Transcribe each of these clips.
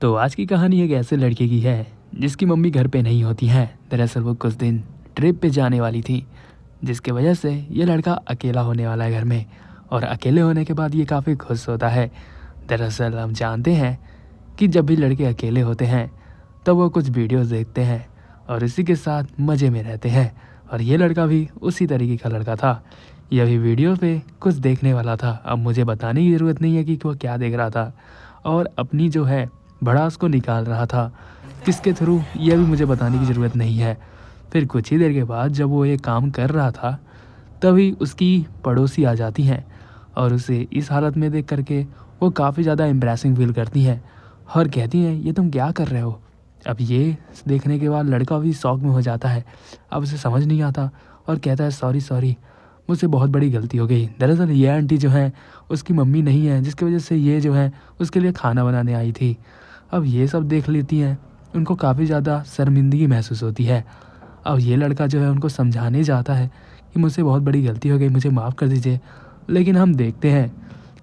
तो आज की कहानी एक ऐसे लड़के की है जिसकी मम्मी घर पे नहीं होती हैं। दरअसल वो कुछ दिन ट्रिप पे जाने वाली थी, जिसके वजह से ये लड़का अकेला होने वाला है घर में। और अकेले होने के बाद ये काफ़ी खुश होता है। दरअसल हम जानते हैं कि जब भी लड़के अकेले होते हैं तब वो कुछ वीडियोस देखते हैं और इसी के साथ मज़े में रहते हैं। और ये लड़का भी उसी तरीके का लड़का था। यह भी वीडियो पे कुछ देखने वाला था। अब मुझे बताने की ज़रूरत नहीं है कि वो क्या देख रहा था और अपनी जो है भड़ास को निकाल रहा था किसके थ्रू, यह भी मुझे बताने की ज़रूरत नहीं है। फिर कुछ ही देर के बाद जब वो ये काम कर रहा था तभी उसकी पड़ोसी आ जाती हैं और उसे इस हालत में देख करके वो काफ़ी ज़्यादा एम्ब्रेसिंग फील करती हैं और कहती हैं ये तुम क्या कर रहे हो। अब ये देखने के बाद लड़का भी शौक में हो जाता है। अब उसे समझ नहीं आता और कहता है सॉरी सॉरी, मुझसे बहुत बड़ी गलती हो गई। दरअसल ये आंटी जो है उसकी मम्मी नहीं है, जिसकी वजह से ये जो है उसके लिए खाना बनाने आई थी। अब ये सब देख लेती हैं, उनको काफ़ी ज़्यादा शर्मिंदगी महसूस होती है। अब ये लड़का जो है उनको समझाने जाता है कि मुझसे बहुत बड़ी गलती हो गई, मुझे माफ़ कर दीजिए। लेकिन हम देखते हैं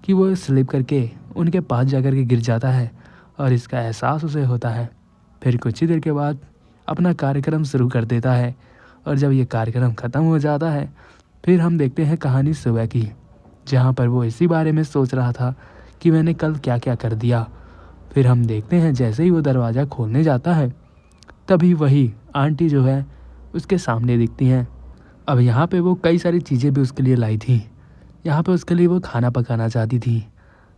कि वो स्लिप करके उनके पास जा कर के गिर जाता है और इसका एहसास उसे होता है। फिर कुछ ही देर के बाद अपना कार्यक्रम शुरू कर देता है और जब ये कार्यक्रम ख़त्म हो जाता है फिर हम देखते हैं कहानी सुबह की, जहाँ पर वो इसी बारे में सोच रहा था कि मैंने कल क्या क्या कर दिया। फिर हम देखते हैं जैसे ही वो दरवाज़ा खोलने जाता है तभी वही आंटी जो है उसके सामने दिखती हैं। अब यहाँ पे वो कई सारी चीज़ें भी उसके लिए लाई थी। यहाँ पे उसके लिए वो खाना पकाना चाहती थी,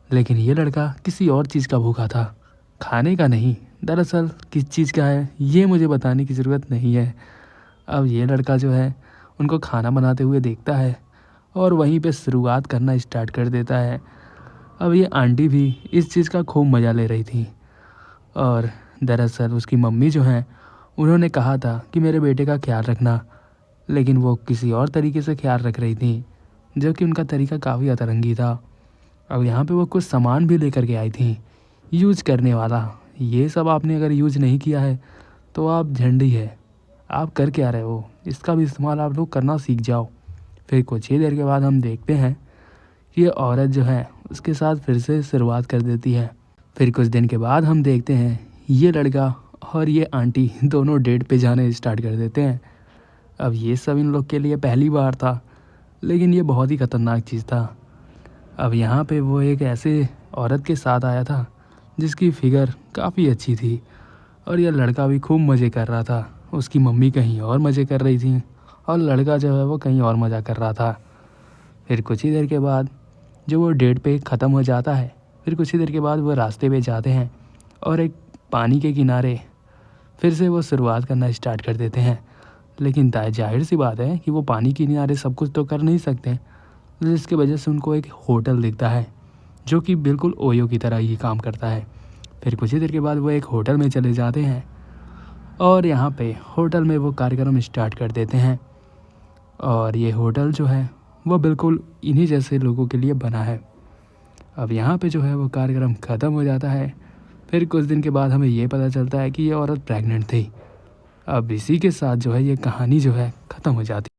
लेकिन ये लड़का किसी और चीज़ का भूखा था, खाने का नहीं। दरअसल किस चीज़ का है ये मुझे बताने की ज़रूरत नहीं है। अब ये लड़का जो है उनको खाना बनाते हुए देखता है और वहीं पे शुरुआत करना स्टार्ट कर देता है। अब ये आंटी भी इस चीज़ का खूब मज़ा ले रही थी और दरअसल उसकी मम्मी जो हैं उन्होंने कहा था कि मेरे बेटे का ख्याल रखना, लेकिन वो किसी और तरीके से ख्याल रख रही थी, जो कि उनका तरीका काफ़ी अतरंगी था। अब यहाँ पे वो कुछ सामान भी लेकर के आई थी यूज करने वाला। ये सब आपने अगर यूज नहीं किया है तो आप झंडी है, आप कर क्या रहे हो, इसका भी इस्तेमाल आप लोग करना सीख जाओ। फिर कुछ ही देर के बाद हम देखते हैं कि ये औरत जो है उसके साथ फिर से शुरुआत कर देती है। फिर कुछ दिन के बाद हम देखते हैं ये लड़का और ये आंटी दोनों डेट पे जाने स्टार्ट कर देते हैं। अब ये सब इन लोग के लिए पहली बार था, लेकिन ये बहुत ही ख़तरनाक चीज़ था। अब यहाँ पे वो एक ऐसे औरत के साथ आया था जिसकी फिगर काफ़ी अच्छी थी और यह लड़का भी खूब मज़े कर रहा था। उसकी मम्मी कहीं और मज़े कर रही थी और लड़का जो है वो कहीं और मज़ा कर रहा था। फिर कुछ ही देर के बाद जब वो डेट पे ख़त्म हो जाता है, फिर कुछ ही देर के बाद वो रास्ते पे जाते हैं और एक पानी के किनारे फिर से वो शुरुआत करना स्टार्ट कर देते हैं। लेकिन जाहिर सी बात है कि वो पानी के किनारे सब कुछ तो कर नहीं सकते, जिसकी वजह से उनको एक होटल दिखता है जो कि बिल्कुल ओयो की तरह ही काम करता है। फिर कुछ ही देर के बाद वो एक होटल में चले जाते हैं और यहाँ पे होटल में वो कार्यक्रम स्टार्ट कर देते हैं। और ये होटल जो है वो बिल्कुल इन्हीं जैसे लोगों के लिए बना है। अब यहाँ पे जो है वो कार्यक्रम ख़त्म हो जाता है। फिर कुछ दिन के बाद हमें ये पता चलता है कि ये औरत प्रेग्नेंट थी। अब इसी के साथ जो है ये कहानी जो है ख़त्म हो जाती है।